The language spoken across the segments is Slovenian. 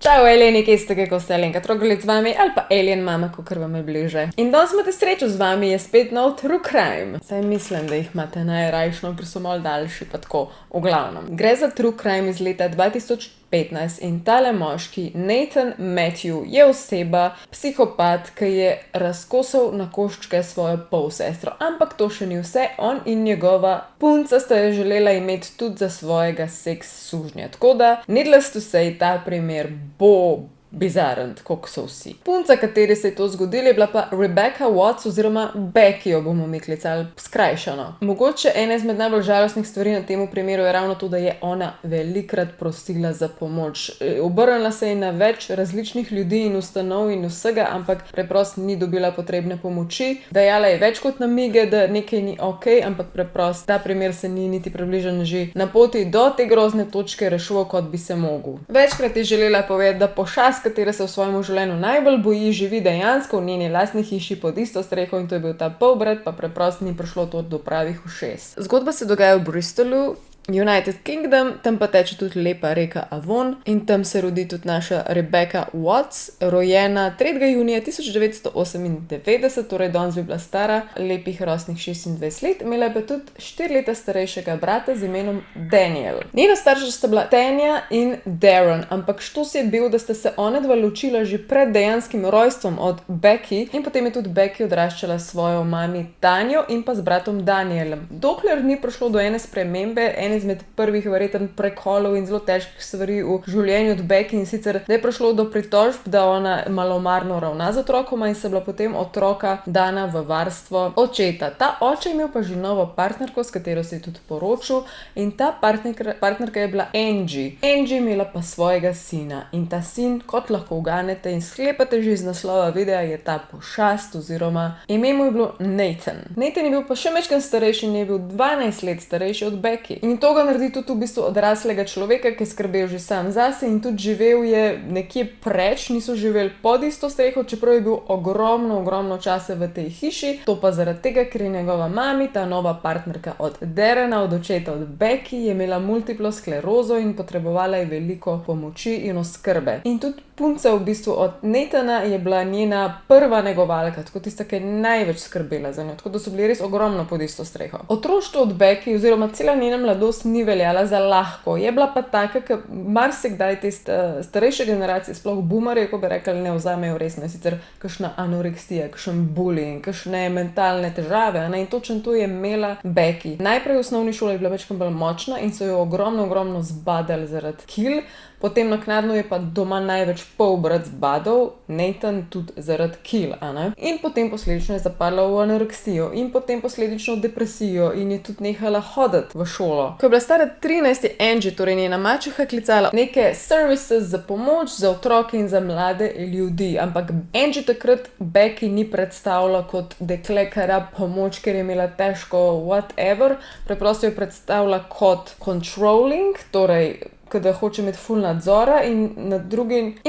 Čau, alieni, kje ste, kako ste, Alenka Trogalic z vami, ali pa alien mama, kakor vam je bliže. In danes imate srečo z vami, je spet nov True Crime. Saj mislim, da jih imate najrajšno, ker so malo daljši, pa tako, v glavnem. Gre za True Crime iz leta 2015 in tale moški, Nathan Matthew, je oseba, psihopat, ki je razkosal na koščke svojo polsestro. Ampak to še ni vse, on in njegova punca sta jo želela imeti tudi za svojega seks sužnja. Tako da, needless to say, ta primer bo bizaren, tako kot so vsi. Punca, kateri se je to zgodilo, je bila pa Rebecca Watts oziroma Becky, jo bomo mi klicali skrajšano. Mogoče ena izmed najbolj žalostnih stvari na tem primeru je ravno to, da je ona velikrat prosila za pomoč. Obrnila se je na več različnih ljudi in ustanov in vsega, ampak preprosto ni dobila potrebne pomoči. Dajala je več kot namige, da nekaj ni okej, ampak preprosto ta primer se ni niti približno že na poti do te grozne točke rešil, kot bi se mogel. Večkrat je želela povedati, da pošast, katera se v svojem življenju najbolj boji, živi dejansko v njeni lastni hiši pod isto streho in to je bil ta polbrat, pa preprosto ni prišlo to do pravih ušes. Zgodba se dogaja v Bristolu, United Kingdom, tam pa teče tudi lepa reka Avon in tam se rodi tudi naša Rebecca Watts, rojena 3. junija 1998, torej danes bi bila stara lepih rosnih 26 let, imela pa tudi 4 leta starejšega brata z imenom Daniel. Njena starša sta bila Tanja in Darren, ampak štos je bil, da sta se ona dva ločila že pred dejanskim rojstvom od Becky in potem je tudi Becky odraščala svojo mami Tanjo in pa z bratom Danielem. Dokler ni prišlo do ene spremembe, izmed prvih verjetno prekolov in zelo težkih stvari v življenju od Becky, in sicer, da je prišlo do pritožb, da ona malomarno ravna z otrokoma in se bila potem otroka dana v varstvo očeta. Ta oče je imel pa že novo partnerko, s katero se je tudi poročil, in ta partnerka je bila Angie. Angie je imela pa svojega sina in ta sin, kot lahko uganete in sklepate že iz naslova videa, je ta pošast oziroma ime mu je bilo Nathan. Nathan je bil pa še majčkeno starejši in je bil 12 let starejši od Becky. In to ga naredi tudi v bistvu odraslega človeka, ki je skrbel že sam zase in tudi živel je nekje preč, niso živeli pod isto streho, čeprav je bil ogromno časa v tej hiši. To pa zaradi tega, ker je njegova mami, ta nova partnerka od Darrena, od očeta od Becky, je imela multiplo sklerozo in potrebovala je veliko pomoči in oskrbe. In tudi punca v bistvu od Nathana je bila njena prva negovalka, tako tista, ki je največ skrbela za njo, tako da so bili res ogromno pod isto streho. Otroštvo od Becky oziroma cela njena mladost ni veljala za lahko, je bila pa taka, ki marsikdaj te starejše generacije, sploh boomerje, ko bi rekli, ne vzamejo resno, sicer kakšna anoreksija, kakšen bullying, kakšne mentalne težave, in točno to je imela Becky. Najprej v osnovni šoli je bila večkrat bolj močna in so jo ogromno zbadali zaradi kil. Potem naknadno je pa doma največ polbrat zbadal, Nathan tudi zaradi kil, in potem posledično je zapadla v anoreksijo in potem posledično v depresijo in je tudi nehala hoditi v šolo. Ko je bila stara 13, je Angie, torej njena mačeha, klicala neke services za pomoč za otroke in za mlade ljudi, ampak Angie takrat Becky ni predstavila kot dekle, ki rab pomoč, ker je imela težko whatever, preprosto jo predstavila kot controlling, torej da hoče imeti ful nadzora in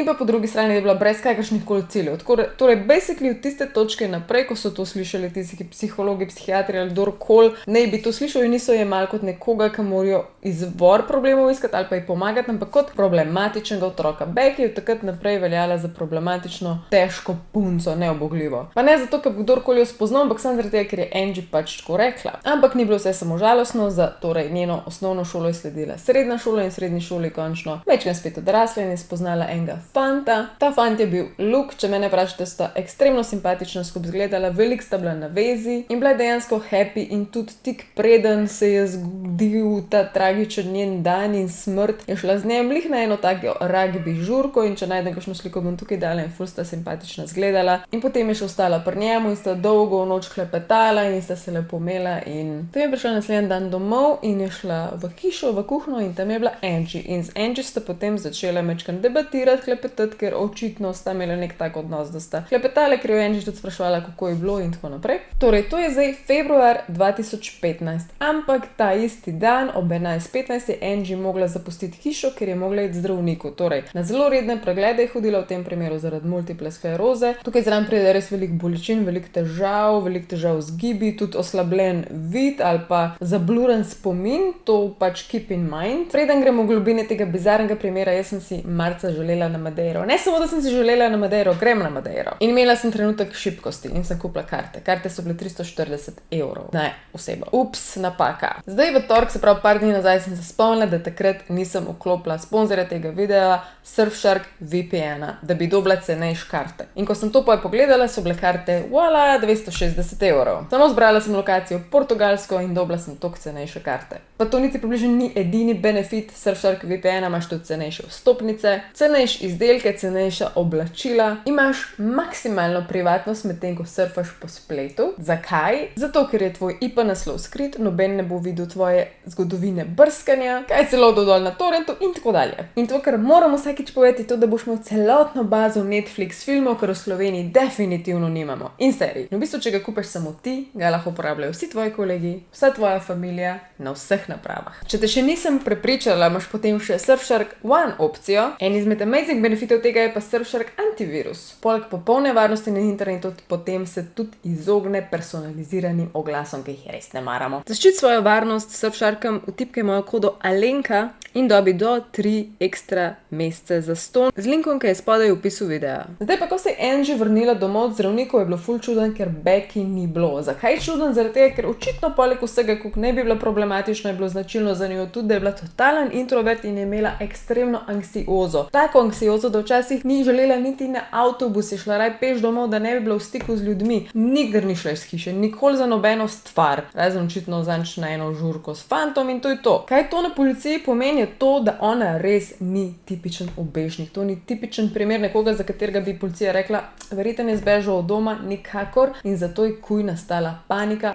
pa po drugi strani je bila brez kakršnih koli ciljev. Torej, basically od tiste točke naprej, ko so to slišali tisti psihologi, psihiatri ali kdorkoli, ne bi to slišal in niso jemali kot nekoga, ki morajo izvor problemov iskati ali pa ji pomagati, ampak kot problematičnega otroka. Becky je takrat naprej veljala za problematično, težko punco, neobogljivo. Pa ne zato, ker bi kdorkoli jo spoznal, ampak samo zaradi tega, ker je Angie pač tako rekla. Ampak ni bilo vse samo žalostno, za torej njeno osnovno šolo je sledila srednja šola in srednji šoli končno večkrat spet odrasla in je spoznala enega fanta. Ta fant je bil Luke, če mene vprašate, sta ekstremno simpatično skupaj izgledala, veliko sta bila na vezi in bila dejansko happy in tudi tik preden se je zgodil ta tragičen njen dan in smrt, je šla z njem lih na eno tako rugby žurko in če najdem kakšno sliko, bom tukaj dala in ful sta simpatično izgledala in potem je še ostala pri njemu in sta dolgo v noč klepetala in sta se lepo imela in potem je prišla naslednji dan domov in je šla v hišo, v kuhno in tam je bila Angie. In z Angie sta potem začela majčkeno debatirati, klepetati, ker očitno sta imeli nek tak odnos, da sta klepetale, ker jo Angie tudi spraševala, kako je bilo in tako naprej. Torej, to je zdaj februar 2015, ampak ta isti dan ob 11:15 je Angie mogla zapustiti hišo, ker je mogla iti zdravniku. Torej, na zelo redne preglede je hodila v tem primeru zaradi multiple skleroze. Tukaj zraven pride res veliko bolečin, veliko težav z gibi, tudi oslabljen vid ali pa zabluren spomin, to pač keep in mind. Preden gremo globine tega bizarnega primera, jaz sem si marca želela na Madeiro. Ne samo, da sem si želela na Madeiro, grem na Madeiro. In imela sem trenutek šibkosti in sem kupila karte. Karte so bile 340 evrov na osebo. Ups, napaka. Zdaj v torek, se pravi par dni nazaj, sem se spomnila, da takrat nisem vklopila sponzorja tega videa, Surfshark VPN-a, da bi dobila cenejše karte. In ko sem to pogledala, so bile karte, voilà, 260 evrov. Samo zbrala sem lokacijo Portugalsko in dobila sem toliko cenejše karte. Pa to niti približno ni edini benefit Surfshark VPN-a, imaš tudi cenejše vstopnice, cenejše izdelke, cenejša oblačila, imaš maksimalno privatnost medtem, ko surfaš po spletu. Zakaj? Zato, ker je tvoj IP naslov skrit, noben ne bo videl tvoje zgodovine brskanja, kaj celo dodol na torrentu in tako dalje. In to, kar moram vsakič povedati, to, da boš imel celotno bazo Netflix filmov, kar v Sloveniji definitivno nimamo. In serij. No, v bistvu, če ga kupiš samo ti, ga lahko uporabljajo vsi tvoji kolegi, vsa tvoja familija, na vseh napravah. Če te še nisem prepričala, imaš potem še Surfshark One opcijo. En izmed amazing benefitov tega je pa Surfshark antivirus. Poleg popolne varnosti na internetu potem se tudi izogne personaliziranim oglasom, ki jih res ne maramo. Zaščiti svojo varnost s Surfsharkom, vtipkaj mojo kodo Alenka in dobi do 3 ekstra mesece zastonj z linkom, ki je spodaj v opisu videa. Zdaj pa, ko se je Angie vrnila domov od zdravnikov, je bilo ful čuden, ker Becky ni bilo. Zakaj čuden? Zaradi tega, ker očitno poleg vsega, koliko ne bi bila problematična, je bilo značilno za njo tudi, da je bila totalen introvert in je imela ekstremno anksiozo. Tako anksiozo, da včasih ni želela niti na avtobus, je šla raj peš domov, da ne bi bila v stiku z ljudmi. Nikdar ni šla iz hiše, nikoli za nobeno stvar, razen očitno zanč na eno žurko s fantom in to je to. Kaj to na policiji pomeni, je to, da ona res ni tipičen ubežnik. To ni tipičen primer nekoga, za katerega bi policija rekla, verjetno je zbežal od doma, nikakor, in zato je kuj nastala panika.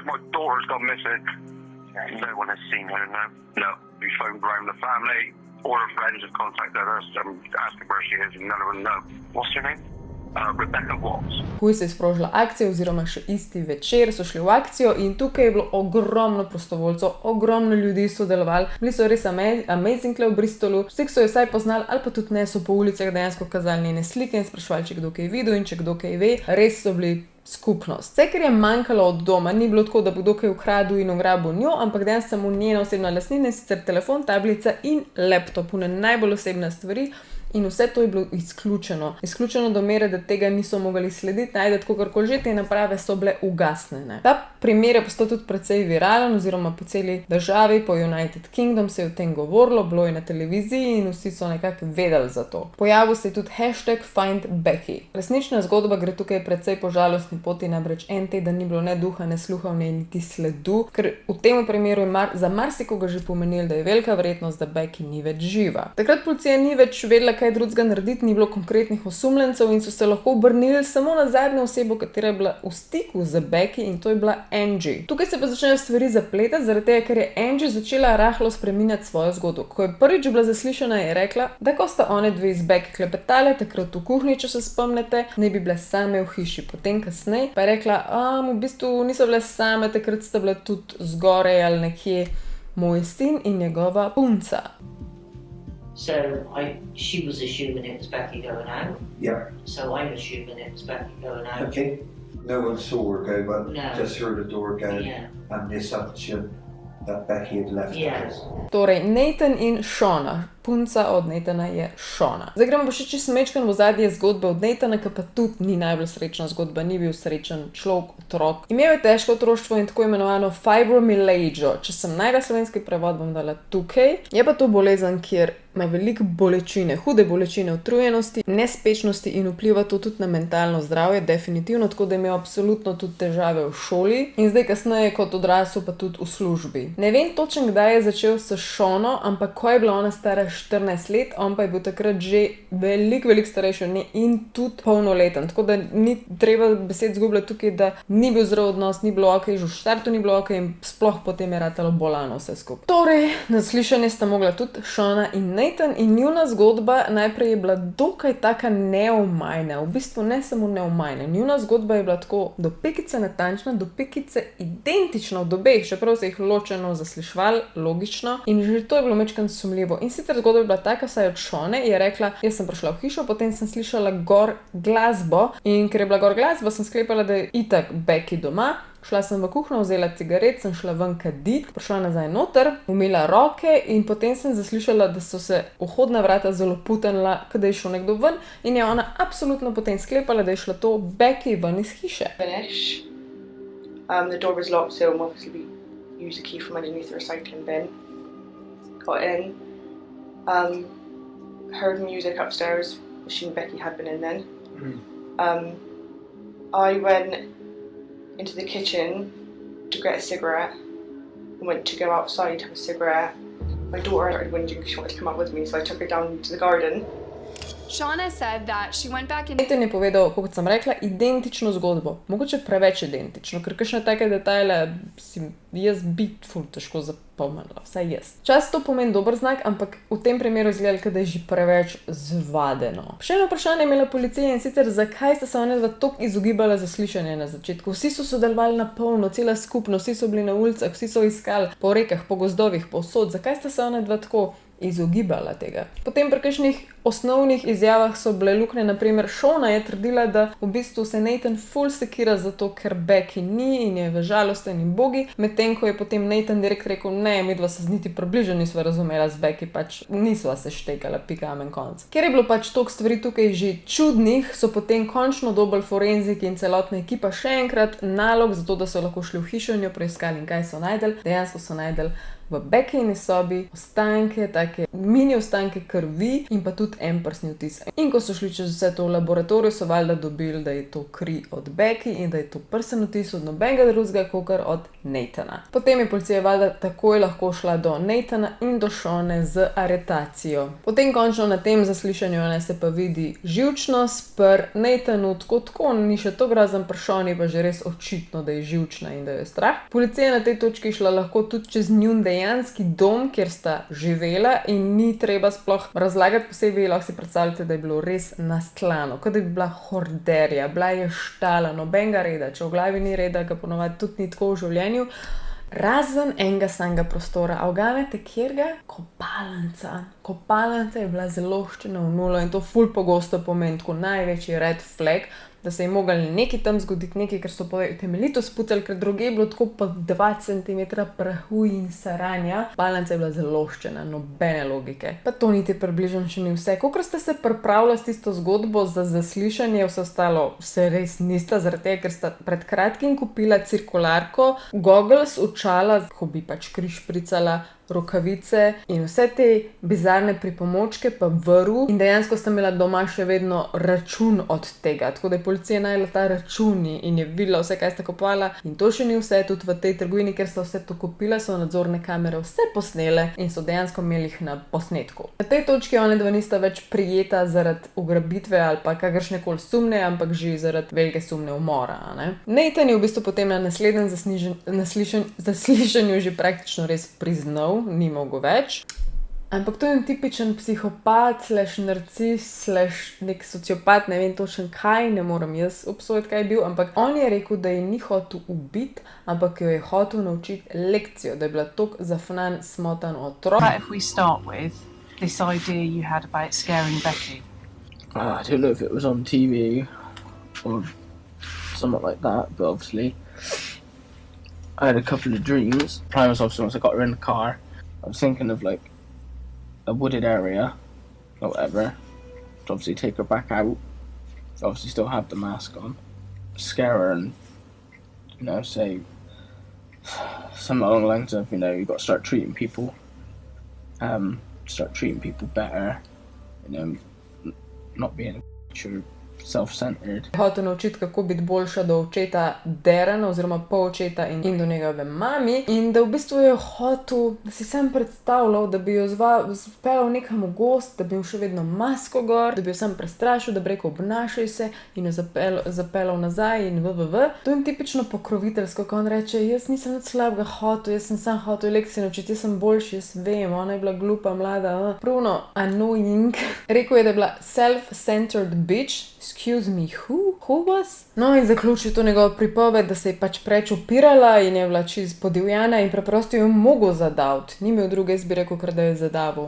My daughter's gone missing. No one has seen her, no. No, we phoned around the family. All her friends have contacted us asking where she is, and none of them know. What's her name? Rebecca Watts. Kuj se je sprožila akcija, oziroma še isti večer so šli v akcijo in tukaj je bilo ogromno prostovoljcev, ogromno ljudi sodelovali. Bili so res amazing v Bristolu, vsi so jo vsaj poznali ali pa tudi ne, so po ulicah dejansko kazali njene slike in sprašvali, če kdo kaj videl in če kdo kaj ve. Res so bili skupnost. Vse, kar je manjkalo od doma, ni bilo tako, da bo kdo kaj ukradel in ugrabil njo, ampak danes samo njena osebna lastnina, sicer telefon, tablica in laptop, najbolj osebne stvari. In vse to je bilo izključeno. Izključeno do mere, da tega niso mogli slediti, najdeti kakorkoli že, te naprave so bile ugasnjene. Ta primer je postal tudi precej viralen, oziroma po celi državi, po United Kingdom se je o tem govorilo, bilo je na televiziji in vsi so nekako vedeli za to. Pojavil se je tudi hashtag #FindBecky. Resnična zgodba gre tukaj precej po žalostni poti, namreč en teden ni bilo ne duha, ne sluha, ne niti sledu, ker v tem primeru je za marsikoga že pomenilo, da je velika verjetnost, da Becky ni več živa. Takrat policija ni več vedela, kaj drugega narediti, ni bilo konkretnih osumljencev in so se lahko obrnili samo na zadnjo osebo, katera je bila v stiku z Becky, in to je bila Angie. Tukaj se pa začnejo stvari zapletati, zaradi tega, ker je Angie začela rahlo spreminjati svojo zgodbo. Ko je prvič bila zaslišana, je rekla, da ko sta one dve z Becky klepetale, takrat v kuhinji, če se spomnite, ne bi bile same v hiši. Potem kasneje pa je rekla, v bistvu niso bile same, takrat sta bile tudi zgoraj ali nekje moj sin in njegova punca. So she was assuming it was Becky going out. Yeah. So I'm assuming it was Becky going out. Okay. No one saw her go, but No. just heard the door go, Yeah. and the assumption that Becky had left the Yeah. house. Torej, Nathan in Shona. Punca od Nathana je Shona. Zdaj gremo pa še čisto mečkan v ozadje zgodbe od Nathana, ki pa tudi ni najbolj srečna zgodba, ni bil srečen človek, otrok. Imel je težko otroštvo in tako imenovano fibromyalgia. Če sem najdela slovenski prevod, bom dala tukaj. Je pa to bolezen, kjer ima veliko bolečine, hude bolečine, utrujenosti, nespečnosti in vpliva to tudi na mentalno zdravje, definitivno, tako da je imel absolutno tudi težave v šoli in zdaj kasneje kot odrasel pa tudi v službi. Ne vem točno, kdaj je začel s Shono, ampak ko je bila ona stara 14 let, on pa je bil takrat že veliko starejši od nje in tudi polnoleten, tako da ni treba besed zgubljati tukaj, da ni bil zdrav odnos, ni bilo okej, že v štartu ni bilo okej in sploh potem je ratalo bolano vse skupaj. Torej, na slišanje sta mogla tudi Shona in Nathan in njuna zgodba najprej je bila dokaj taka neomajna, v bistvu ne samo neomajna, njuna zgodba je bila tako do pekice natančna, do pekice identična od obeh, čeprav se jih ločeno zaslišvali, logično, in že to je bilo mečkan sumljivo. In sicer zgodba je bila taka, vsaj od Šone, je rekla, jaz sem prišla v hišo, potem sem slišala gor glasbo in ker je bila gor glasba, sem sklepala, da je itak Becky doma. Šla sem v kuhinjo, vzela cigaret, sem šla ven kadit, prišla nazaj noter, umila roke in potem sem zaslišala, da so se vhodna vrata zelo putanila, kad je šel nekdo ven in je ona absolutno potem sklepala, da je šla to Becky ven iz hiše. Finish. The door was locked, so obviously we used a key from underneath the recycling bin. Got in. Heard music upstairs. Assumed Becky had been in then. I went into the kitchen to get a cigarette and went to go outside to have a cigarette. My daughter started whinging because she wanted to come out with me, so I took her down to the garden. Shauna said that she went back in. Nathan je povedal, kot sem rekla, identično zgodbo. Mogoče preveč identično, ker kakšne take detajle si jaz biti ful težko zapomnila, vsaj jaz. Čas to pomeni dober znak, ampak v tem primeru izgleda, da je že preveč zvadeno. Še eno vprašanje je imela policija in sicer, zakaj sta se ona dva toliko izogibala zaslišanja na začetku. Vsi so sodelovali na polno, cela skupnost, vsi so bili na ulicah, vsi so iskali po rekah, po gozdovih, povsod. Zakaj sta se ona dva tako izogibala tega? Potem pri kakšnih osnovnih izjavah so bile luknje, naprimer Šona je trdila, da v bistvu se Nathan ful sekira zato, ker Becky ni in je v žalosten in bogi, medtem ko je potem Nathan direkt rekel, ne, midva se niti približno nisva razumela z Becky, pač nisva se štekala, pika amen konc. Ker je bilo pač toliko stvari tukaj že čudnih, so potem končno dobili forenziki in celotna ekipa še enkrat nalog, zato da so lahko šli v hišo in jo preiskali in kaj so najdel. Dejansko so najdel v Beckyni sobi ostanke, take mini ostanke krvi in pa tudi en prstni odtis. In ko so šli čez vse to v laboratoriju, so valjda dobili, da je to kri od Becky in da je to prsten odtis od nobenega drugega, kakor od Nathana. Potem je policija valjda takoj lahko šla do Nathana in do Šone z aretacijo. Potem končno na tem zaslišanju se pa vidi živčnost, pri Nathanu tako ni še to grozen, pri Šoni pa že res očitno, da je živčna in da jo je strah. Policija na tej točki šla lahko tudi čez njun dejanski dom, kjer sta živela in ni treba sploh razlagati posebej, lahko si predstavljate, da je bilo res nastlano, kot da bi bila horderja, bila je štala, nobenega reda, če v glavi ni reda, ga ponovadi tudi ni tako v življenju, razen enega samega prostora. A uganete, kjerga? Kopalnica. Kopalnica je bila zaloščena v nulo in to ful pogosto pomeni tako največji red flag, da se je mogli nekaj tam zgoditi, nekaj, ker so temeljito spucali, ker druge je bilo tako po 2 cm prahu in saranja. Kopalnica je bila zaloščena, nobene logike. Pa to niti približno še ni vse. Kakor ste se pripravljali s tisto zgodbo za zaslišanje, vse ostalo se res nista, zaradi tega, ker sta pred kratkim kupila cirkularko, goggles, očala, ko bi pač križ pricala, rokavice in vse te bizarne pripomočke pa vrv in dejansko sta imela doma še vedno račun od tega, tako da je policija najela ta račun in je videla vse, kaj sta kupovala in to še ni vse, tudi v tej trgovini, ker sta vse to kupila, so nadzorne kamere vse posnele in so dejansko imeli jih na posnetku. Na tej točki one dva nista več prijeta zaradi ugrabitve ali pa kakršnekoli sumne, ampak že zaradi velike sumne umora, ne? Nathan je v bistvu potem na naslednjem zaslišanju že praktično res priznal, ni mogel več. Ampak to je en tipičen psihopat, narcis, nek sociopat, ne vem točno kaj, ne morem jaz obsojati, kaj je bil, ampak on je rekel, da je ni hotel ubiti, ampak jo je hotel naučiti lekcijo, da je bila toliko zafnan, smotan otrok. Right, if we start with this idea you had about scaring Becky. I don't know if it was on TV or something like that, but obviously I had a couple of dreams. Prime was obviously once I got her in the car, I was thinking of like a wooded area or whatever, to obviously take her back out, obviously still have the mask on, scare her and, you know, say something along the lines of, you know, you got to start treating people better, you know, not being sure self-centered. Hotel naučiti, kako biti boljša do očeta Darrena oziroma po očeta in do njegove mami in da v bistvu je hotel, da si sam predstavljal, da bi jo speljal nekam v gost, da bi jo še vedno masko gor, da bi jo sam prestrašil, da bi rekel obnašaj se in jo zapeljal nazaj in To je tipično pokroviteljsko, ko on reče, jaz nisem nič slabega hotel, jaz sem sam hotel lekcije naučiti, jaz sem boljši, jaz vem, ona je bila glupa, mlada, pruno, annoying. Rekel je, da je bila self-centered bitch. Excuse me, who was? No in zaključi to njegovo pripoved, da se je pač preč upirala in je bila čisto podivjana in preprosto jo mogel zadaviti. Ni imel druge izbire, kot da je zadavil.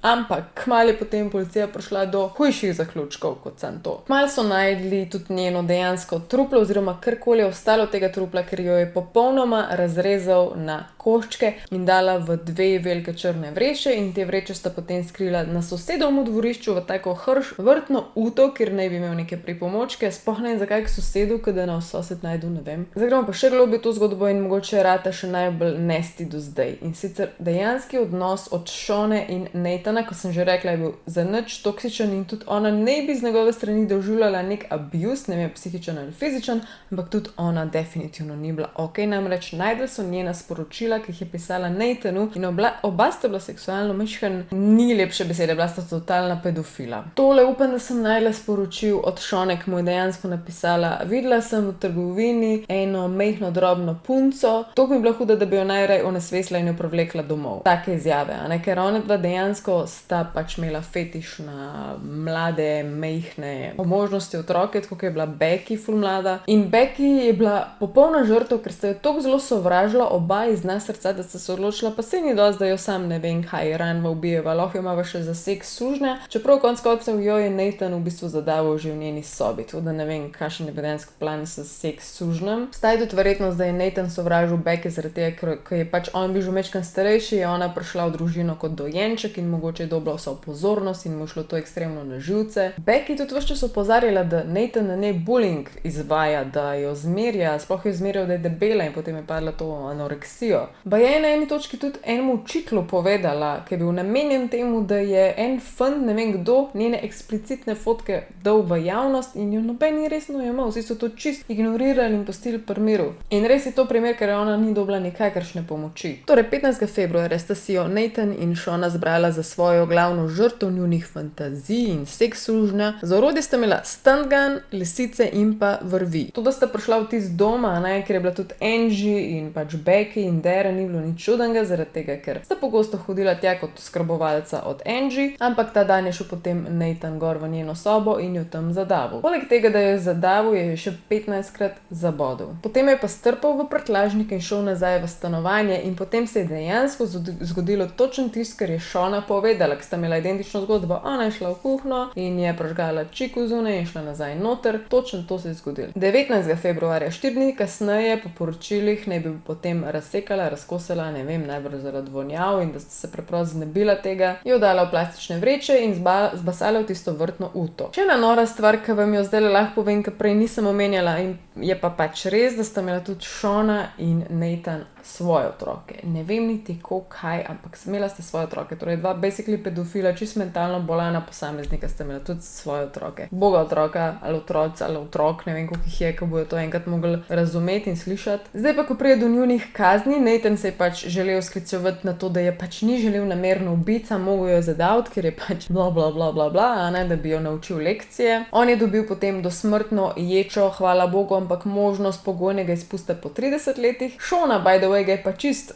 Ampak kmalu je potem policija prišla do hujših zaključkov kot sem to. Kmalu so najdli tudi njeno dejansko truplo oziroma karkoli je ostalo tega trupla, ker jo je popolnoma razrezal na koščke in dala v 2 velike črne vreče in te vreče sta potem skrila na sosedovem dvorišču v tako vrtno uto, kjer naj bi imel neke pripomočke, sploh ne vem zakaj k sosedu, kada na sosed najdu, ne vem. Zdaj gremo pa še globlje to zgodbo in mogoče rata še najbolj nesti do zdaj. In sicer dejanski odnos od Shone in Nathana, ko sem že rekla, je bil za nič toksičen in tudi ona ne bi z njegove strani doživljala nek abuse, ne vem, psihičen ali fizičen, ampak tudi ona definitivno ni bila ok, namreč najdel so njena sporočila, ki jih je pisala Nathanu in oba sta bila seksualno mečken, ni lepše besede, bila sta totalna pedofila. Tole upam, da sem najdla sporočil od Shone, ki mu je dejansko napisala: videla sem v trgovini eno majhno drobno punco, to bi bila huda, da bi jo najraje onesvesila in jo privlekla domov. Take izjave, a ne, ker ona dva dejansko sta pač imela fetiš na mlade, majhne, po možnosti otroke, tako je bila Becky ful mlada. In Becky je bila popolna žrtev, ker sta jo tako zelo sovražila oba iz dna srca, da sta se odločila, pa se ni dosti, da jo sam ne vem kaj ranva ubijeva, lahko jo imava še za seks sužnja, čeprav konec koncev jo je Nathan v bistvu zadaval že v njeni sobi, tako da ne vem, kakšen je bil dejansko plan s seks sužnjem. Staja tudi verjetnost, da je Nathan sovražil Becky zaradi tega, ker je pač on bil že majčkeno starejši, je ona prišla v družino kot dojenček in mogoče je dobila vso pozornost in mu šlo to ekstremno na živce. Becky tudi ves čas opozarjala, da Nathan na njej bullying izvaja, da jo zmerja, sploh jo zmerjal, da je debela in potem je padla to anoreksijo. Ba je na eni točki tudi enemu učitelju povedala, ki je bil namenjen temu, da je en fant, ne vem kdo, njene eksplicitne fotke dal v javnost in jo noben ni resno jemal, vsi so to čist ignorirali in pustili pri miru. In res je to primer, ker ona ni dobila nikakršne pomoči. Torej 15. februarja sta si jo Nathan in Shona zbrala za svojo glavno žrtev njunih fantazij in seks sužnja. Za orodje sta imela stun gun, lisice in pa vrvi. To, da sta prišla v tisti doma, ne, ker je bila tudi Angie in pač Becky in Darren, ni bilo nič čudenega, zaradi tega, ker sta pogosto hodila tja kot skrbovalca od Angie, ampak ta dan je šel potem Nathan gor v njeno sobo in jo tam zadavil. Poleg tega, da jo je zadavil, je še 15krat zabodel. Potem je pa strpal v prtljažnik in šel nazaj v stanovanje in potem se je dejansko zgodilo točno tisto, kar je Shona povedala, ker sta imela identično zgodbo. Ona je šla v kuhno in je prižgala čiku zunaj in šla nazaj noter. Točno to se je zgodilo. 19. februarja, 4 dni kasneje, po poročilih, naj bi potem razsekala, razkosala, ne vem, najbrž zaradi vonjav in da sta se preprosto znebila tega, jo dala v plastične vreče in zbasala v tisto vrtno uto. Še ena nora stvar, ki vam jo zdaj lahko povem, ker prej nisem omenjala in je pa pač res, da sta imela tudi Shona in Nathan svoje otroke. Ne vem niti kaj, ampak imela sta svoje otroke, torej dva basically pedofila, čist mentalno bolana posameznika sta imela tudi svoje otroke. Boga otroka, ali otroc, ali otrok, ne vem koliko jih je, ko bojo to enkrat mogli razumeti in slišati. Zdaj pa, ko pride do njunih kazni, Nathan se je pač želel sklicevati na to, da je pač ni želel namerno ubiti, samo mogel jo zadaviti, ker je pač bla bla bla bla bla, a ne, da bi jo naučil lekcije. On je dobil potem dosmrtno ječo, hvala Bogu, ampak možnost pogojnega izpusta po 30 letih. Shona, by the way, ga je pa čist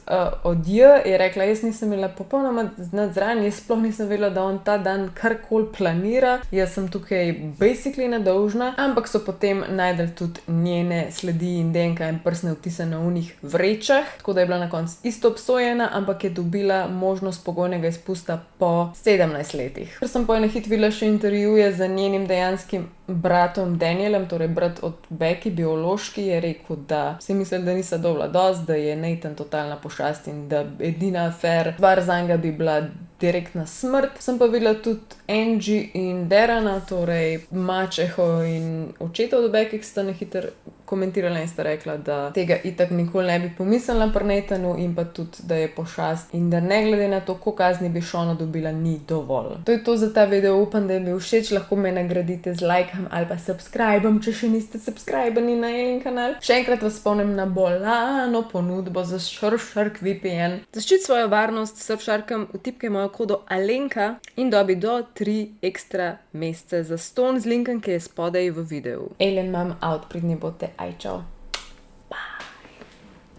je rekla, jaz nisem imela popolnoma nadzran, jaz sploh nisem vedela, da on ta dan karkoli planira, jaz sem tukaj basically nedolžna, ampak so potem najdel tudi njene sledi in DNK in prsne odtise na unih vrečah, tako da je bila na koncu isto obsojena, ampak je dobila možnost pogojnega izpusta po 17 letih. Ker sem po ene hit videla še intervjuje z njenim dejanskim bratom Danielem, torej brat od Becky, biološki, je rekel, da si mislil, da nista dobila dosti, da je Nathan totalna pošast in da edina fair stvar zanj bi bila direktna smrt. Sem pa videla tudi Angie in Darrena, torej mačeho in očeta od Becky, ki sta nehiter komentirala in sta rekla, da tega itak nikoli ne bi pomislila pri Nathanu in pa tudi, da je pošast in da ne glede na to, koliko kazni bi Shona dobila, ni dovolj. To je to za ta video, upam, da je bil všeč, lahko me nagradite z lajkom ali pa subscribem, če še niste subscribeni na Elin kanal. Še enkrat vas spomnim na bolano ponudbo za Surfshark VPN. Zaščiti svojo varnost s Surfsharkom, vtipkaj mojo kodo Alenka in dobi do 3 ekstra mesece za ston z linkom, ki je spodaj v videu. Elin mam out, pridni bote, aj čau.